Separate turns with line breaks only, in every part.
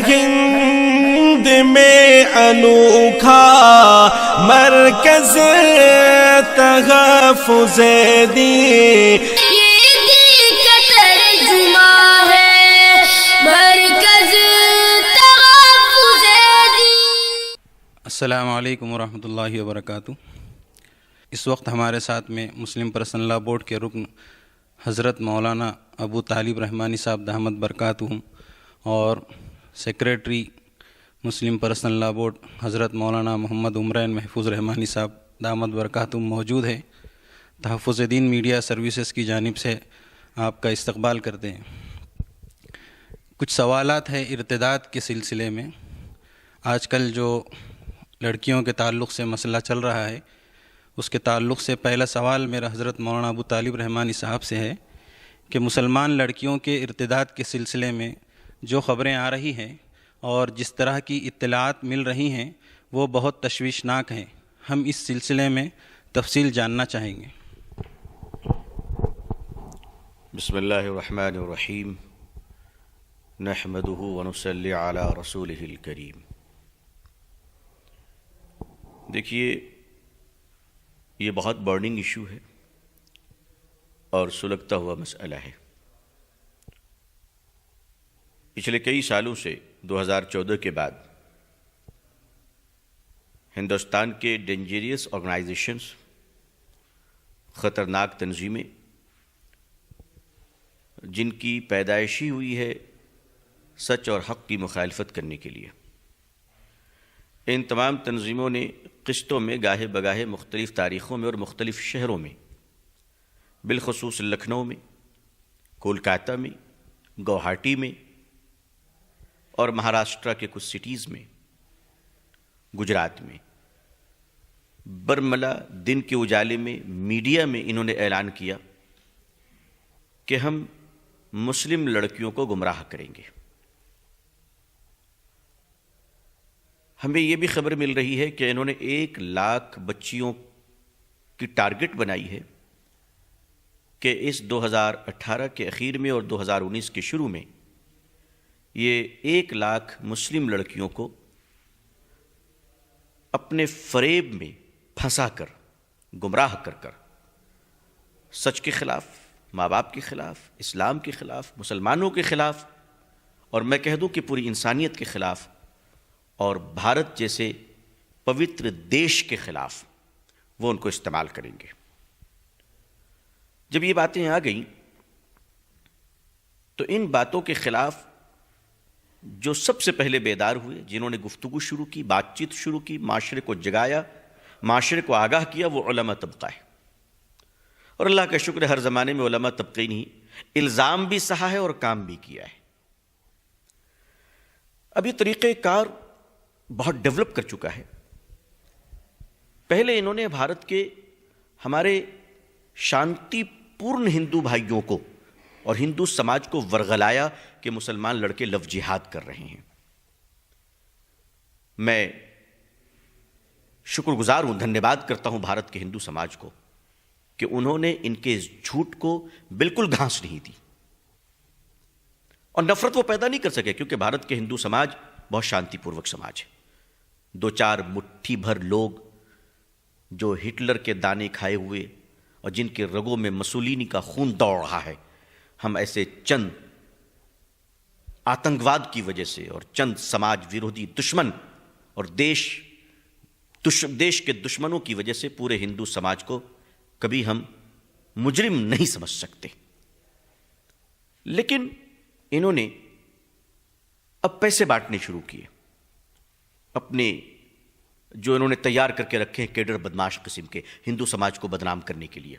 ہند میں انوکھا مرکز تحفظ دین،
یہ دل کا ترجمہ ہے مرکز تحفظ دین۔
السلام علیکم ورحمۃ اللہ وبرکاتہ۔ اس وقت ہمارے ساتھ میں مسلم پرسنل لا بورڈ کے رکن حضرت مولانا ابو طالب رحمانی صاحب دامت برکاتہم اور سیکریٹری مسلم پرسنل لا بورڈ حضرت مولانا محمد عمرین محفوظ رحمانی صاحب دامت برکاتہم موجود ہیں۔ تحفظ دین میڈیا سروسز کی جانب سے آپ کا استقبال کرتے ہیں۔ کچھ سوالات ہیں ارتداد کے سلسلے میں۔ آج کل جو لڑکیوں کے تعلق سے مسئلہ چل رہا ہے، اس کے تعلق سے پہلا سوال میرا حضرت مولانا ابو طالب رحمانی صاحب سے ہے کہ مسلمان لڑکیوں کے ارتداد کے سلسلے میں جو خبریں آ رہی ہیں اور جس طرح کی اطلاعات مل رہی ہیں وہ بہت تشویشناک ہیں۔ ہم اس سلسلے میں تفصیل جاننا چاہیں گے۔
بسم اللہ الرحمن الرحیم، نحمدہ ونصلی علی رسولہ الکریم۔ دیکھیے، یہ بہت برننگ ایشو ہے اور سلگتا ہوا مسئلہ ہے۔ پچھلے کئی سالوں سے 2014 کے بعد ہندوستان کے ڈینجریس آرگنائزیشنز، خطرناک تنظیمیں جن کی پیدائشی ہوئی ہے سچ اور حق کی مخالفت کرنے کے لیے، ان تمام تنظیموں نے قسطوں میں گاہے بگاہے مختلف تاریخوں میں اور مختلف شہروں میں، بالخصوص لکھنؤ میں، کولکاتہ میں، گوہاٹی میں اور مہاراشٹرا کے کچھ سٹیز میں، گجرات میں، برملا دن کے اجالے میں میڈیا میں انہوں نے اعلان کیا کہ ہم مسلم لڑکیوں کو گمراہ کریں گے۔ ہمیں یہ بھی خبر مل رہی ہے کہ انہوں نے 1,00,000 بچیوں کی ٹارگٹ بنائی ہے کہ اس 2018 کے اخیر میں اور 2019 کے شروع میں یہ 1,00,000 مسلم لڑکیوں کو اپنے فریب میں پھنسا کر، گمراہ کر کر سچ کے خلاف، ماں باپ کے خلاف، اسلام کے خلاف، مسلمانوں کے خلاف، اور میں کہہ دوں کہ پوری انسانیت کے خلاف اور بھارت جیسے پوتر دیش کے خلاف وہ ان کو استعمال کریں گے۔ جب یہ باتیں آ گئیں تو ان باتوں کے خلاف جو سب سے پہلے بیدار ہوئے، جنہوں نے گفتگو شروع کی، بات چیت شروع کی، معاشرے کو جگایا، معاشرے کو آگاہ کیا، وہ علماء طبقہ ہے۔ اور اللہ کا شکر ہے ہر زمانے میں علماء طبقے نہیں الزام بھی سہا ہے اور کام بھی کیا ہے۔ اب یہ طریقہ کار بہت ڈیولپ کر چکا ہے۔ پہلے انہوں نے بھارت کے ہمارے شانتی پورن ہندو بھائیوں کو اور ہندو سماج کو ورغلایا کہ مسلمان لڑکے لو جہاد کر رہے ہیں۔ میں شکر گزار ہوں، دھنیہ واد کرتا ہوں بھارت کے ہندو سماج کو کہ انہوں نے ان کے اس جھوٹ کو بالکل گھانس نہیں دی اور نفرت وہ پیدا نہیں کر سکے، کیونکہ بھارت کے ہندو سماج بہت شانتی پوروک سماج ہے۔ 2-4 مٹھی بھر لوگ جو ہٹلر کے دانے کھائے ہوئے اور جن کے رگوں میں مسولینی کا خون دوڑ رہا ہے، ہم ایسے چند آتنکواد کی وجہ سے اور چند سماج ویرودھی دشمن اور دیش کے دشمنوں کی وجہ سے پورے ہندو سماج کو کبھی ہم مجرم نہیں سمجھ سکتے۔ لیکن انہوں نے اب پیسے بانٹنے شروع کیے، اپنے جو انہوں نے تیار کر کے رکھے ہیں کیڈر بدماش قسم کے، ہندو سماج کو بدنام کرنے کے لیے،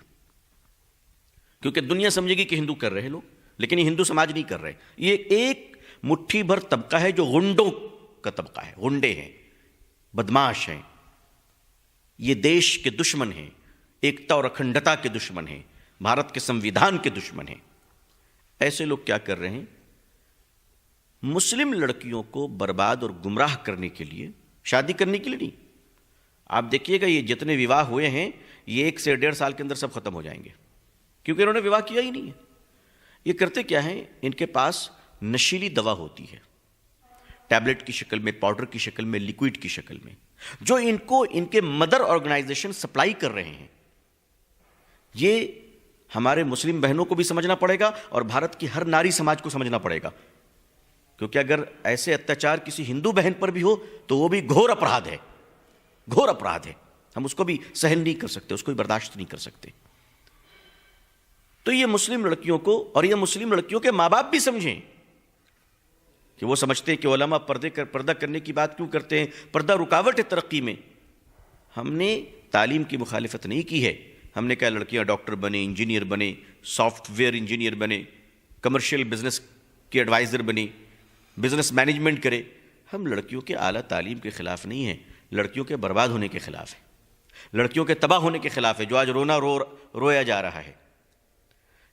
کیونکہ دنیا سمجھے گی کہ ہندو کر رہے لوگ، لیکن یہ ہندو سماج نہیں کر رہے۔ یہ ایک مٹھی بھر طبقہ ہے جو غنڈوں کا طبقہ ہے، غنڈے ہیں، بدماش ہیں، یہ دیش کے دشمن ہیں، ایکتا اور اکھنڈتا کے دشمن ہیں، بھارت کے سمویدھان کے دشمن ہیں۔ ایسے لوگ کیا کر رہے ہیں؟ مسلم لڑکیوں کو برباد اور گمراہ کرنے کے لیے، شادی کرنے کے لیے نہیں۔ آپ دیکھیے گا یہ جتنے وواہ ہوئے ہیں یہ 1 سے 1.5 سال کے اندر سب ختم ہو جائیں گے، کیونکہ انہوں نے وواہ کیا ہی نہیں ہے۔ یہ کرتے کیا ہیں؟ ان کے پاس نشیلی دوا ہوتی ہے، ٹیبلٹ کی شکل میں، پاؤڈر کی شکل میں، لیکوئڈ کی شکل میں، جو ان کو ان کے مدر آرگنائزیشن سپلائی کر رہے ہیں. یہ ہمارے مسلم بہنوں کو بھی سمجھنا پڑے گا اور بھارت کی ہر ناری سماج کو سمجھنا پڑے گا، کیونکہ اگر ایسے اتیاچار کسی ہندو بہن پر بھی ہو تو وہ بھی گھور اپرادھ ہے، گھور اپرادھ ہے. ہم اس کو بھی سہن نہیں کر سکتے، اس کو بھی برداشت نہیں کر سکتے. تو یہ مسلم لڑکیوں کو اور یہ مسلم لڑکیوں کے ماں باپ بھی سمجھیں کہ وہ سمجھتے ہیں کہ علماء پردہ کرنے کی بات کیوں کرتے ہیں، پردہ رکاوٹ ہے ترقی میں. ہم نے تعلیم کی مخالفت نہیں کی ہے، ہم نے کہا لڑکیاں ڈاکٹر بنے، انجینئر بنے، سافٹ ویئر انجینئر بنے، کمرشل بزنس کے ایڈوائزر بنے، بزنس مینجمنٹ کرے. ہم لڑکیوں کے اعلیٰ تعلیم کے خلاف نہیں ہیں، لڑکیوں کے برباد ہونے کے خلاف ہیں، لڑکیوں کے تباہ ہونے کے خلاف ہے. جو آج رویا جا رہا ہے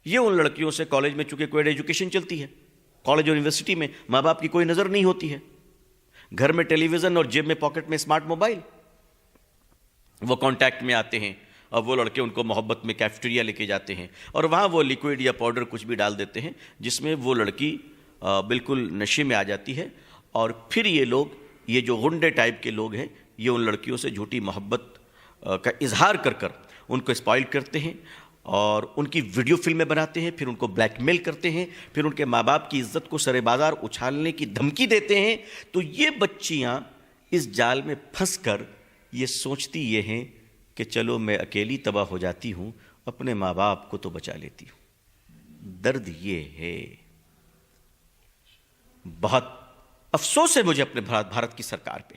یہ ان لڑکیوں سے کالج میں چونکہ کوئڈ ایجوکیشن چلتی ہے، کالج اور یونیورسٹی میں ماں باپ کی کوئی نظر نہیں ہوتی ہے، گھر میں ٹیلی ویژن اور جیب میں پاکٹ میں اسمارٹ موبائل، وہ کانٹیکٹ میں آتے ہیں اور وہ لڑکے ان کو محبت میں کیفیٹیریا لے کے جاتے ہیں اور وہاں وہ لیکوئڈ یا پاؤڈر کچھ بھی ڈال دیتے ہیں جس میں وہ لڑکی بالکل نشے میں آ جاتی ہے. اور پھر یہ لوگ، یہ جو غنڈے ٹائپ کے لوگ ہیں، یہ ان لڑکیوں سے جھوٹی محبت کا اظہار کر کر ان کو اسپائل کرتے ہیں اور ان کی ویڈیو فلمیں بناتے ہیں، پھر ان کو بلیک میل کرتے ہیں، پھر ان کے ماں باپ کی عزت کو سرے بازار اچھالنے کی دھمکی دیتے ہیں. تو یہ بچیاں اس جال میں پھنس کر یہ سوچتی یہ ہیں کہ چلو میں اکیلی تباہ ہو جاتی ہوں، اپنے ماں باپ کو تو بچا لیتی ہوں. درد یہ ہے، بہت افسوس ہے مجھے اپنے بھارت کی سرکار پہ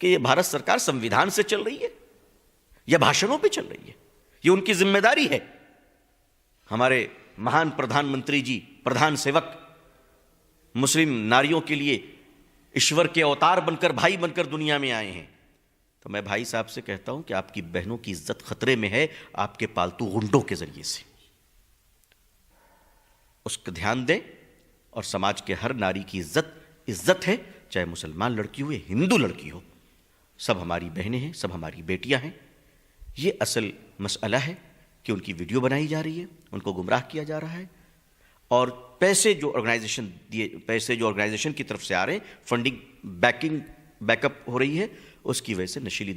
کہ یہ بھارت سرکار سمویدھان سے چل رہی ہے یا بھاشنوں پہ چل رہی ہے. یہ ان کی ذمہ داری ہے. ہمارے مہان پردھان منتری جی، پردھان سیوک، مسلم ناریوں کے لیے ایشور کے اوتار بن کر، بھائی بن کر دنیا میں آئے ہیں. تو میں بھائی صاحب سے کہتا ہوں کہ آپ کی بہنوں کی عزت خطرے میں ہے آپ کے پالتو غنڈوں کے ذریعے سے. اس کو دھیان دیں. اور سماج کے ہر ناری کی عزت ہے، چاہے مسلمان لڑکی ہو یا ہندو لڑکی ہو، سب ہماری بہنیں ہیں، سب ہماری بیٹیاں ہیں. یہ اصل مسئلہ ہے کہ ان کی ویڈیو بنائی جا رہی ہے، ان کو گمراہ کیا جا رہا ہے اور پیسے جو آرگنائزیشن کی طرف سے آ رہے ہیں، فنڈنگ بیک اپ ہو رہی ہے، اس کی وجہ سے نشیلی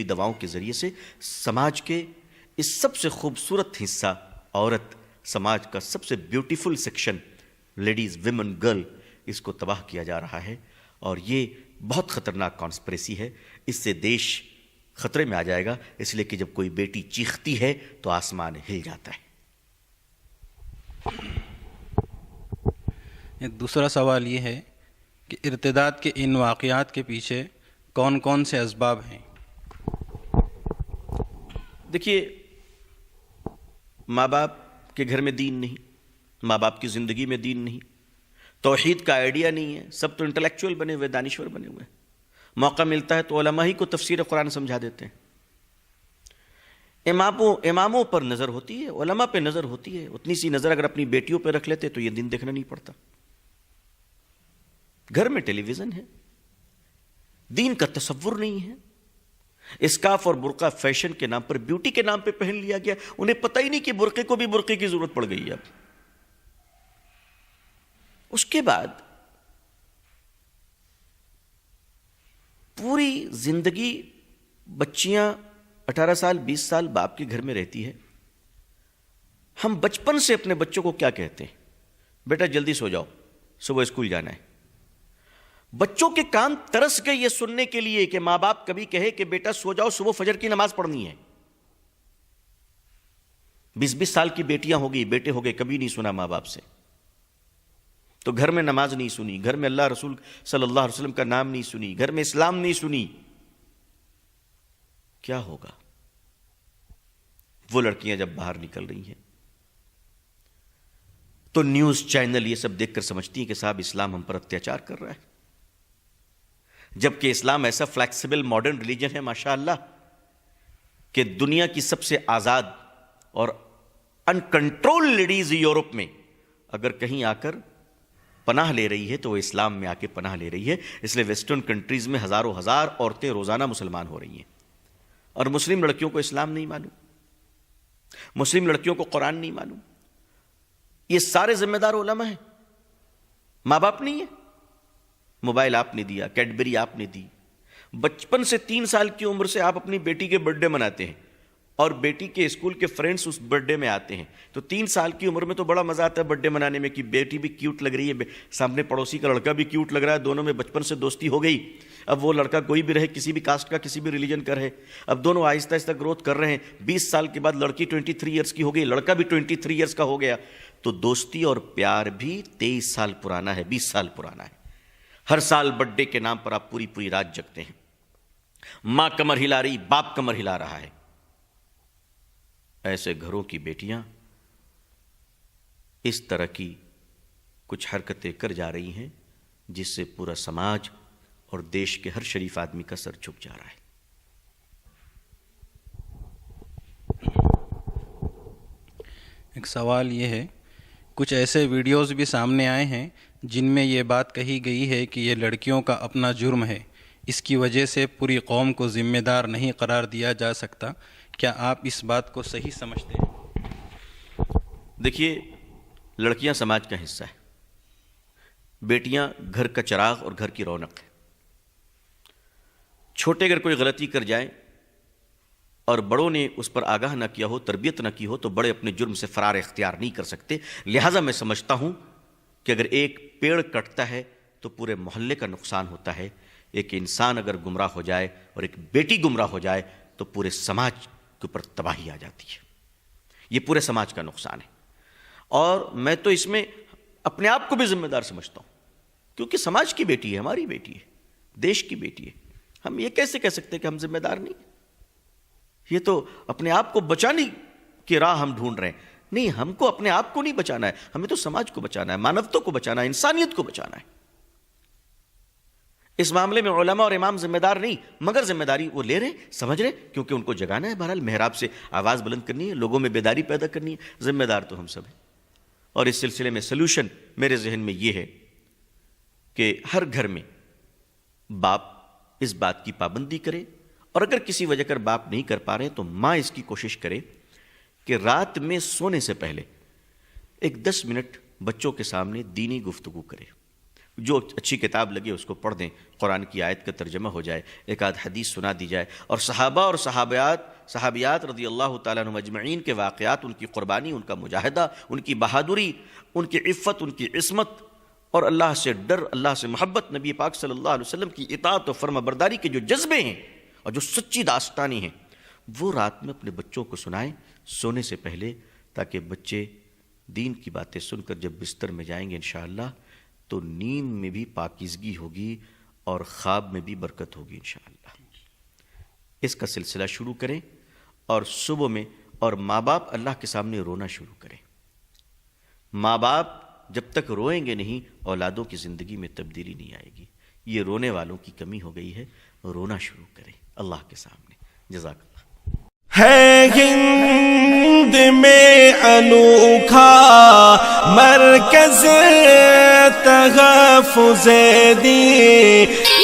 دواؤں کے ذریعے سے سماج کے اس سب سے خوبصورت حصہ عورت، سماج کا سب سے beautiful section ladies, women, girl, اس کو تباہ کیا جا رہا ہے. اور یہ بہت خطرناک کانسپریسی ہے. اس سے دیش خطرے میں آ جائے گا، اس لیے کہ جب کوئی بیٹی چیختی ہے تو آسمان ہل جاتا ہے.
دوسرا سوال یہ ہے کہ ارتداد کے ان واقعات کے پیچھے کون کون سے اسباب ہیں؟
دیکھیے، ماں باپ کے گھر میں دین نہیں، ماں باپ کی زندگی میں دین نہیں، توحید کا آئیڈیا نہیں ہے. سب تو انٹلیکچوئل بنے ہوئے، دانشور بنے ہوئے. موقع ملتا ہے تو علماء ہی کو تفسیر قرآن سمجھا دیتے ہیں. اماموں پر نظر ہوتی ہے، علماء پہ نظر ہوتی ہے. اتنی سی نظر اگر اپنی بیٹیوں پہ رکھ لیتے تو یہ دن دیکھنا نہیں پڑتا. گھر میں ٹیلی ویژن ہے، دین کا تصور نہیں ہے. اسکارف اور برقع فیشن کے نام پر، بیوٹی کے نام پہ پہن لیا گیا. انہیں پتہ ہی نہیں کہ برقعے کو بھی برقعے کی ضرورت پڑ گئی ہے. اب اس کے بعد پوری زندگی بچیاں 18 سال 20 سال باپ کے گھر میں رہتی ہے. ہم بچپن سے اپنے بچوں کو کیا کہتے ہیں؟ بیٹا جلدی سو جاؤ، صبح اسکول جانا ہے. بچوں کے کان ترس گئے یہ سننے کے لیے کہ ماں باپ کبھی کہے کہ بیٹا سو جاؤ، صبح فجر کی نماز پڑھنی ہے. 20-20 سال کی بیٹیاں ہو گئی، بیٹے ہو گئے، کبھی نہیں سنا ماں باپ سے. تو گھر میں نماز نہیں سنی، گھر میں اللہ رسول صلی اللہ علیہ وسلم کا نام نہیں سنی، گھر میں اسلام نہیں سنی. کیا ہوگا؟ وہ لڑکیاں جب باہر نکل رہی ہیں تو نیوز چینل یہ سب دیکھ کر سمجھتی ہیں کہ صاحب اسلام ہم پر اتیاچار کر رہا ہے. جبکہ اسلام ایسا فلیکسیبل ماڈرن ریلیجن ہے ماشاءاللہ کہ دنیا کی سب سے آزاد اور انکنٹرول لیڈیز یورپ میں اگر کہیں آ کر پناہ لے رہی ہے تو وہ اسلام میں آ کے پناہ لے رہی ہے. اس لیے ویسٹرن کنٹریز میں ہزاروں ہزار عورتیں روزانہ مسلمان ہو رہی ہیں. اور مسلم لڑکیوں کو اسلام نہیں معلوم، مسلم لڑکیوں کو قرآن نہیں معلوم. یہ سارے ذمہ دار علماء ہیں، ماں باپ نہیں ہے. موبائل آپ نے دیا، کیڈبری آپ نے دی. بچپن سے 3 سال کی عمر سے آپ اپنی بیٹی کے برتھ ڈے مناتے ہیں اور بیٹی کے اسکول کے فرینڈس اس برتھ ڈے میں آتے ہیں. تو 3 سال کی عمر میں تو بڑا مزہ آتا ہے برتھ ڈے منانے میں کہ بیٹی بھی کیوٹ لگ رہی ہے، سامنے پڑوسی کا لڑکا بھی کیوٹ لگ رہا ہے، دونوں میں بچپن سے دوستی ہو گئی. اب وہ لڑکا کوئی بھی رہے، کسی بھی کاسٹ کا، کسی بھی ریلیجن کا رہے، اب دونوں آہستہ آہستہ گروتھ کر رہے ہیں. 20 سال کے بعد لڑکی 23 ایئرس کی ہو گئی، لڑکا بھی 23 ایئرس کا ہو گیا. تو دوستی اور پیار بھی 23 سال پرانا ہے، 20 سال پرانا ہے. ہر سال برتھ ڈے کے نام پر آپ پوری رات جگتے ہیں. ماں کمر ہلا رہی، باپ کمر ہلا رہا ہے. ایسے گھروں کی بیٹیاں اس طرح کی کچھ حرکتیں کر جا رہی ہیں جس سے پورا سماج اور دیش کے ہر شریف آدمی کا سر جھک جا رہا ہے.
ایک سوال یہ ہے، کچھ ایسے ویڈیوز بھی سامنے آئے ہیں جن میں یہ بات کہی گئی ہے کہ یہ لڑکیوں کا اپنا جرم ہے، اس کی وجہ سے پوری قوم کو ذمہ دار نہیں قرار دیا جا سکتا. کیا آپ اس بات کو صحیح سمجھتے ہیں؟
دیکھیے، لڑکیاں سماج کا حصہ ہے، بیٹیاں گھر کا چراغ اور گھر کی رونق ہے. چھوٹے اگر کوئی غلطی کر جائیں اور بڑوں نے اس پر آگاہ نہ کیا ہو، تربیت نہ کی ہو، تو بڑے اپنے جرم سے فرار اختیار نہیں کر سکتے. لہٰذا میں سمجھتا ہوں کہ اگر ایک پیڑ کٹتا ہے تو پورے محلے کا نقصان ہوتا ہے. ایک انسان اگر گمراہ ہو جائے اور ایک بیٹی گمراہ ہو جائے تو پورے سماج کے اوپر تباہی آ جاتی ہے. یہ پورے سماج کا نقصان ہے. اور میں تو اس میں اپنے آپ کو بھی ذمہ دار سمجھتا ہوں، کیونکہ سماج کی بیٹی ہے، ہماری بیٹی ہے، دیش کی بیٹی ہے. ہم یہ کیسے کہہ سکتے کہ ہم ذمہ دار نہیں؟ یہ تو اپنے آپ کو بچانے کی راہ ہم ڈھونڈ رہے ہیں. نہیں، ہم کو اپنے آپ کو نہیں بچانا ہے، ہمیں تو سماج کو بچانا ہے، مانوتوں کو بچانا ہے، انسانیت کو بچانا ہے. اس معاملے میں علماء اور امام ذمہ دار نہیں، مگر ذمہ داری وہ لے رہے، سمجھ رہے، کیونکہ ان کو جگانا ہے. بہرحال محراب سے آواز بلند کرنی ہے، لوگوں میں بیداری پیدا کرنی ہے. ذمہ دار تو ہم سب ہیں. اور اس سلسلے میں سلوشن میرے ذہن میں یہ ہے کہ ہر گھر میں باپ اس بات کی پابندی کرے، اور اگر کسی وجہ کر باپ نہیں کر پا رہے تو ماں اس کی کوشش کرے کہ رات میں سونے سے پہلے ایک 10 منٹ بچوں کے سامنے دینی گفتگو کرے. جو اچھی کتاب لگے اس کو پڑھ دیں، قرآن کی آیت کا ترجمہ ہو جائے، ایک آدھ حدیث سنا دی جائے، اور صحابہ اور صحابیات رضی اللہ تعالیٰ عنہم اجمعین کے واقعات، ان کی قربانی، ان کا مجاہدہ، ان کی بہادری، ان کی عفت، ان کی عصمت اور اللہ سے ڈر، اللہ سے محبت، نبی پاک صلی اللہ علیہ وسلم کی اطاعت و فرما برداری کے جو جذبے ہیں اور جو سچی داستانی ہیں، وہ رات میں اپنے بچوں کو سنائیں سونے سے پہلے، تاکہ بچے دین کی باتیں سن کر جب بستر میں جائیں گے انشاءاللہ تو نیند میں بھی پاکیزگی ہوگی اور خواب میں بھی برکت ہوگی انشاءاللہ. اس کا سلسلہ شروع کریں، اور صبح میں اور ماں باپ اللہ کے سامنے رونا شروع کریں. ماں باپ جب تک روئیں گے نہیں، اولادوں کی زندگی میں تبدیلی نہیں آئے گی. یہ رونے والوں کی کمی ہو گئی ہے، رونا شروع کریں اللہ کے سامنے. جزاک اللہ.
ہے ہند میں انوکھا مرکز تحفظ دین.